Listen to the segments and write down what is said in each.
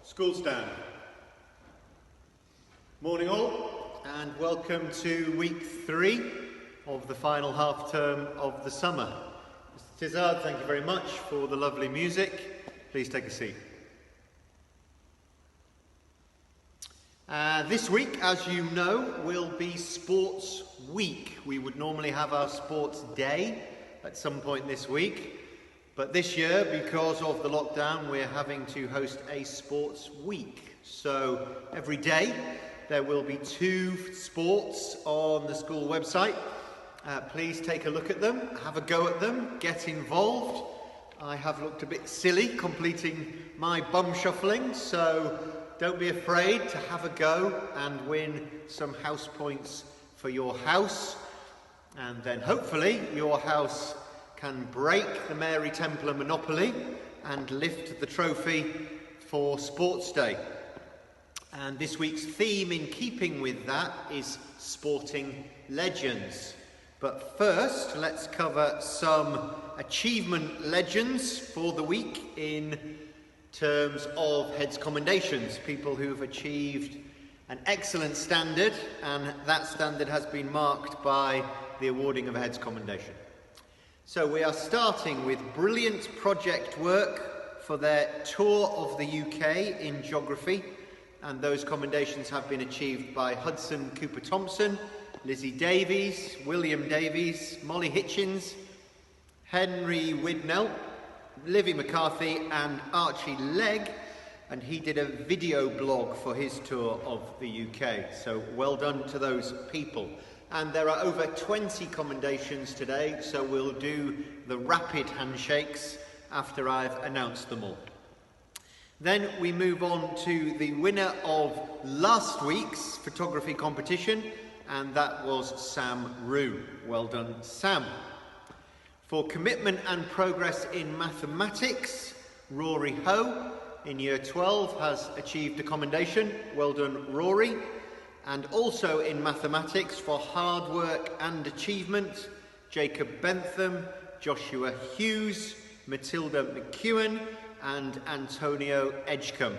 School stand. Morning all, and welcome to week 3 of the final half term of the summer. Mr. Tizard, thank you very much for the lovely music. Please take a seat. This week, as you know, will be Sports Week. We would normally have our Sports Day at some point this week. But this year, because of the lockdown, we're having to host a sports week. So every day there will be 2 sports on the school website. Please take a look at them, have a go at them, get involved. I have looked a bit silly completing my bum shuffling, so don't be afraid to have a go and win some house points for your house. And then hopefully your house can break the Mary Templar monopoly and lift the trophy for Sports Day. And this week's theme, in keeping with that, is sporting legends. But first, let's cover some achievement legends for the week in terms of Heads Commendations, people who've achieved an excellent standard, and that standard has been marked by the awarding of a Heads Commendation. So we are starting with brilliant project work for their tour of the UK in geography, and those commendations have been achieved by Hudson Cooper Thompson, Lizzie Davies, William Davies, Molly Hitchens, Henry Widnell, Livy McCarthy and Archie Legg, and he did a video blog for his tour of the UK, so well done to those people. And there are over 20 commendations today, so we'll do the rapid handshakes after I've announced them all. Then we move on to the winner of last week's photography competition, and that was Sam Rue. Well done, Sam. For commitment and progress in mathematics, Rory Ho in Year 12 has achieved a commendation. Well done, Rory. And also in mathematics, for hard work and achievement, Jacob Bentham, Joshua Hughes, Matilda McEwen and Antonio Edgecombe.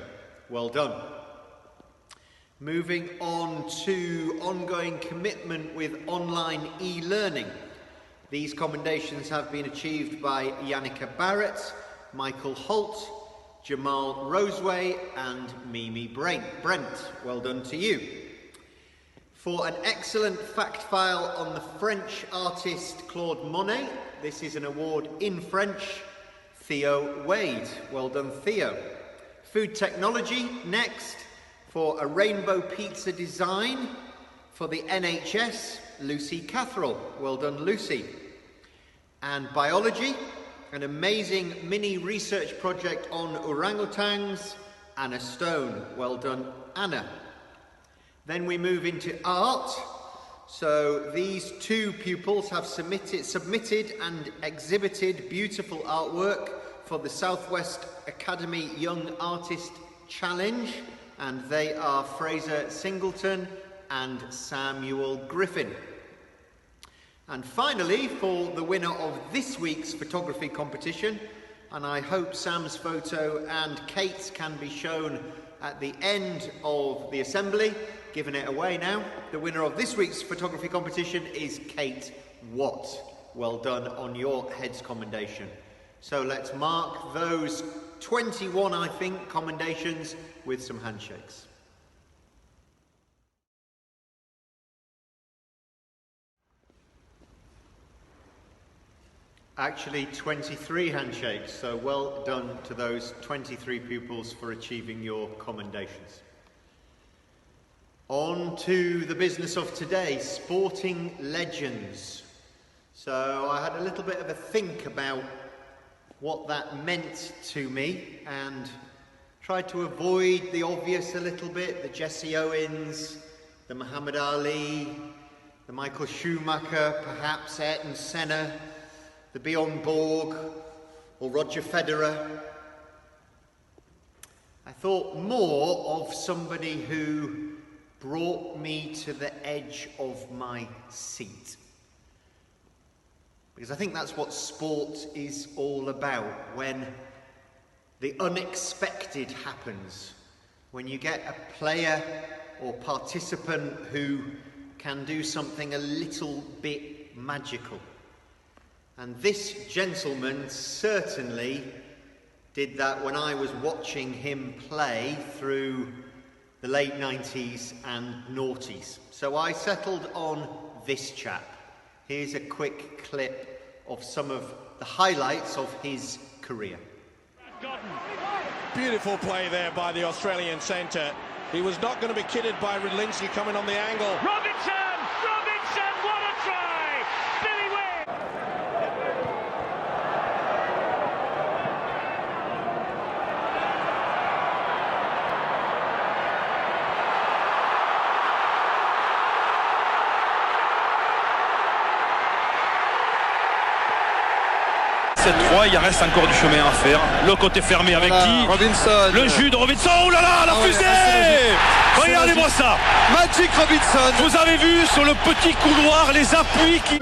Well done. Moving on to ongoing commitment with online e-learning. These commendations have been achieved by Yannicka Barrett, Michael Holt, Jamal Roseway and Mimi Brent. Well done to you. For an excellent fact file on the French artist Claude Monet, this is an award in French, Theo Wade. Well done, Theo. Food technology, next, for a rainbow pizza design for the NHS, Lucy Catherall. Well done, Lucy. And biology, an amazing mini research project on orangutans, Anna Stone. Well done, Anna. Then we move into art. So these 2 pupils have submitted and exhibited beautiful artwork for the Southwest Academy Young Artist Challenge, and they are Fraser Singleton and Samuel Griffin. And finally, for the winner of this week's photography competition, and I hope Sam's photo and Kate's can be shown at the end of the assembly, giving it away now. The winner of this week's photography competition is Kate Watt. Well done on your heads commendation. So let's mark those 21, I think, commendations with some handshakes. Actually 23 handshakes, so well done to those 23 pupils for achieving your commendations. On to the business of today, sporting legends. So I had a little bit of a think about what that meant to me and tried to avoid the obvious a little bit, the Jesse Owens, the Muhammad Ali, the Michael Schumacher, perhaps Ayrton Senna, the Bjorn Borg, or Roger Federer. I thought more of somebody who brought me to the edge of my seat. Because I think that's what sport is all about, when the unexpected happens, when you get a player or participant who can do something a little bit magical. And this gentleman certainly did that when I was watching him play through the late 90s and noughties. So I settled on this chap. Here's a quick clip of some of the highlights of his career. Beautiful play there by the Australian centre. He was not going to be kidded by Redlinski coming on the angle. Robinson, what a try! Billy Ware! Il reste encore du chemin à faire. Le côté fermé avec qui? Robinson. Le jus de Robinson. Oh là là, la fusée! Regardez-moi ça. Magic Robinson. Vous avez vu sur le petit couloir les appuis qui...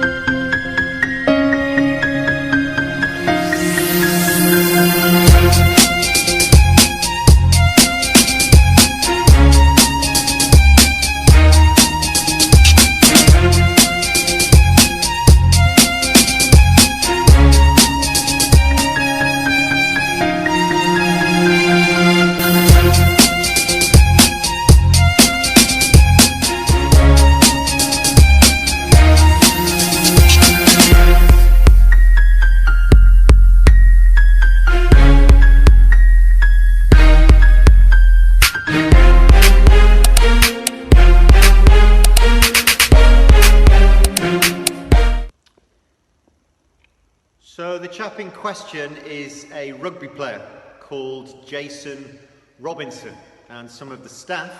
So the chap in question is a rugby player called Jason Robinson, and some of the staff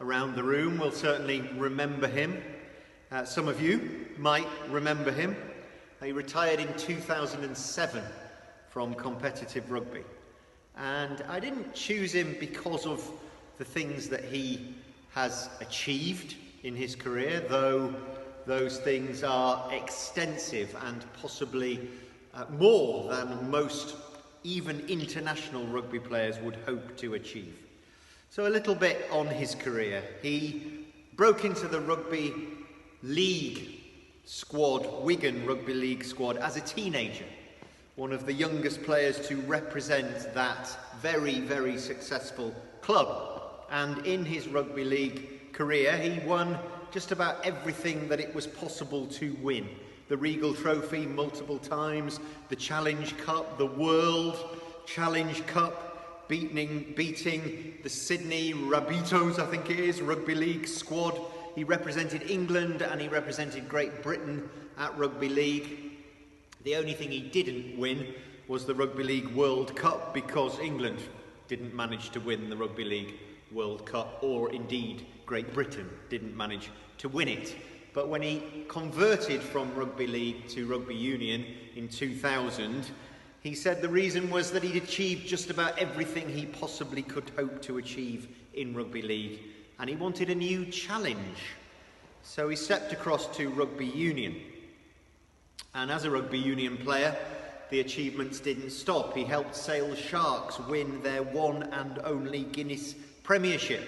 around the room will certainly remember him. Some of you might remember him. He retired in 2007 from competitive rugby, and I didn't choose him because of the things that he has achieved in his career, though those things are extensive and possibly more than most even international rugby players would hope to achieve. So a little bit on his career. He broke into the rugby league squad, Wigan Rugby League squad, as a teenager. One of the youngest players to represent that very, very successful club. And in his rugby league career, he won just about everything that it was possible to win. The Regal Trophy multiple times, the Challenge Cup, the World Challenge Cup, beating the Sydney Rabbitohs, I think it is, Rugby League squad. He represented England and he represented Great Britain at Rugby League. The only thing he didn't win was the Rugby League World Cup, because England didn't manage to win the Rugby League World Cup, or indeed Great Britain didn't manage to win it. But when he converted from rugby league to rugby union in 2000, he said the reason was that he'd achieved just about everything he possibly could hope to achieve in rugby league, and he wanted a new challenge. So he stepped across to rugby union. And as a rugby union player, the achievements didn't stop. He helped Sale Sharks win their one and only Guinness Premiership.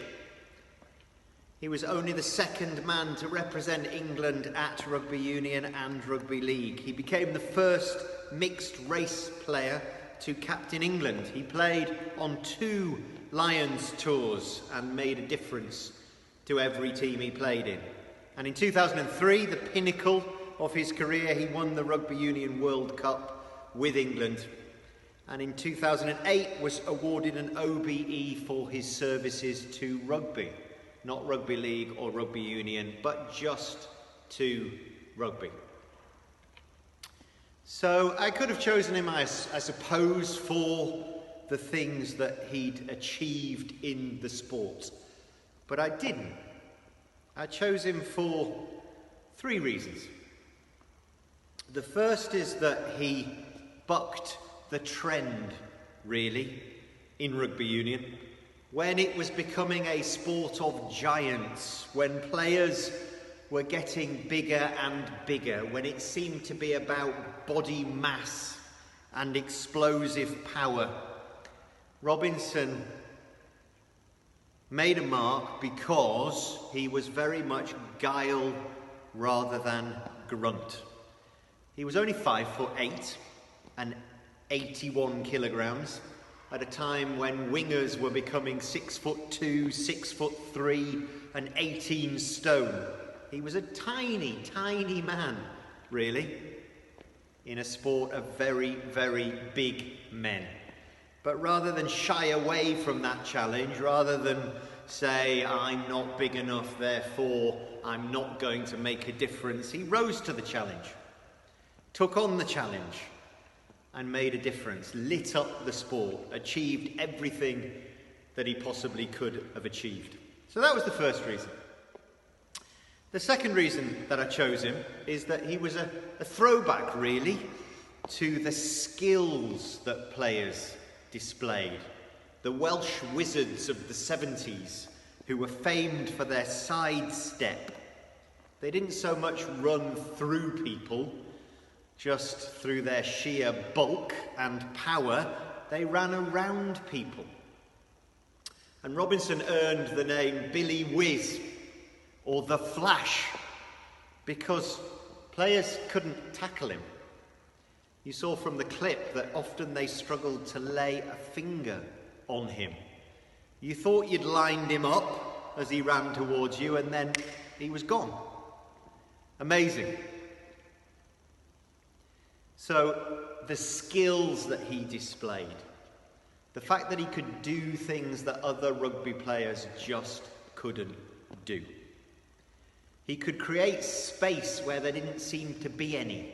He was only the second man to represent England at Rugby Union and Rugby League. He became the first mixed race player to captain England. He played on 2 Lions tours and made a difference to every team he played in. And in 2003, the pinnacle of his career, he won the Rugby Union World Cup with England. And in 2008 was awarded an OBE for his services to rugby. Not rugby league or rugby union, but just to rugby. So I could have chosen him, I suppose, for the things that he'd achieved in the sport. But I didn't. I chose him for 3 reasons. The first is that he bucked the trend, really, in rugby union. When it was becoming a sport of giants, when players were getting bigger and bigger, when it seemed to be about body mass and explosive power, Robinson made a mark because he was very much guile rather than grunt. He was only 5'8" and 81 kilograms. At a time when wingers were becoming 6'2", 6'3", and 18 stone. He was a tiny, tiny man, really, in a sport of very, very big men. But rather than shy away from that challenge, rather than say, I'm not big enough, therefore I'm not going to make a difference, he rose to the challenge, took on the challenge, and made a difference, lit up the sport, achieved everything that he possibly could have achieved. So that was the first reason. The second reason that I chose him is that he was a throwback, really, to the skills that players displayed. The Welsh wizards of the 70s, who were famed for their sidestep. They didn't so much run through people, just through their sheer bulk and power, they ran around people. And Robinson earned the name Billy Whiz, or the Flash, because players couldn't tackle him. You saw from the clip that often they struggled to lay a finger on him. You thought you'd lined him up as he ran towards you, and then he was gone. Amazing. So, the skills that he displayed, the fact that he could do things that other rugby players just couldn't do. He could create space where there didn't seem to be any.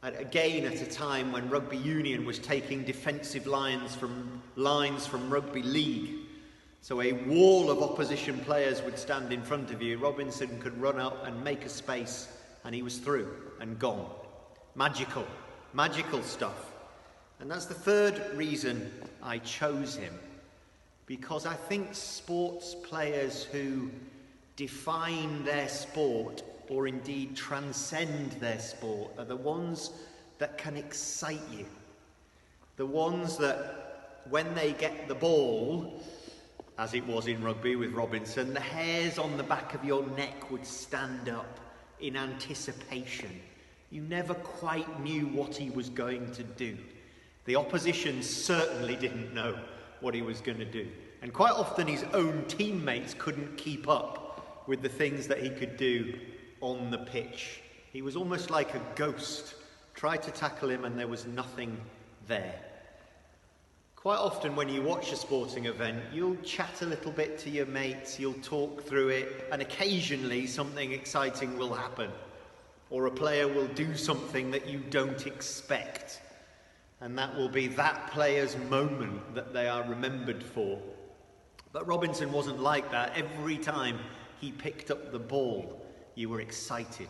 Again, at a time when rugby union was taking defensive lines from rugby league. So a wall of opposition players would stand in front of you. Robinson could run up and make a space, and he was through and gone. Magical stuff. And that's the third reason I chose him. Because I think sports players who define their sport, or indeed transcend their sport, are the ones that can excite you. The ones that, when they get the ball, as it was in rugby with Robinson, the hairs on the back of your neck would stand up in anticipation. You never quite knew what he was going to do. The opposition certainly didn't know what he was going to do. And quite often his own teammates couldn't keep up with the things that he could do on the pitch. He was almost like a ghost. Tried to tackle him and there was nothing there. Quite often when you watch a sporting event, you'll chat a little bit to your mates, you'll talk through it, and occasionally something exciting will happen. Or a player will do something that you don't expect. And that will be that player's moment that they are remembered for. But Robinson wasn't like that. Every time he picked up the ball, you were excited.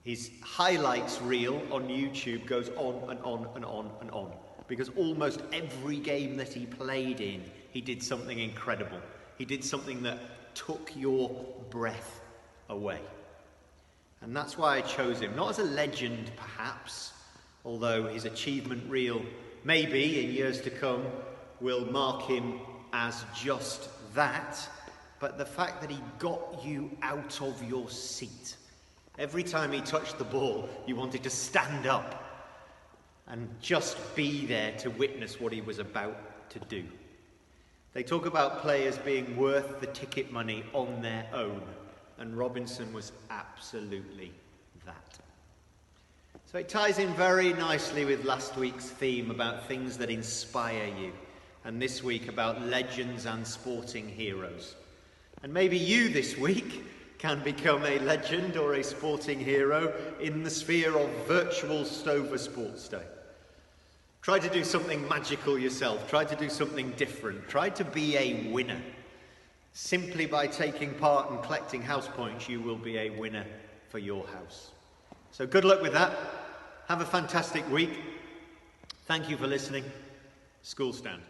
His highlights reel on YouTube goes on and on and on and on. Because almost every game that he played in, he did something incredible. He did something that took your breath away. And that's why I chose him. Not as a legend, perhaps, although his achievement reel, maybe in years to come, will mark him as just that, but the fact that he got you out of your seat. Every time he touched the ball, you wanted to stand up and just be there to witness what he was about to do. They talk about players being worth the ticket money on their own, and Robinson was absolutely that. So it ties in very nicely with last week's theme about things that inspire you, and this week about legends and sporting heroes. And maybe you this week can become a legend or a sporting hero in the sphere of virtual Stover Sports Day. Try to do something magical yourself. Try to do something different. Try to be a winner. Simply by taking part and collecting house points, you will be a winner for your house. So good luck with that. Have a fantastic week. Thank you for listening. School Stand.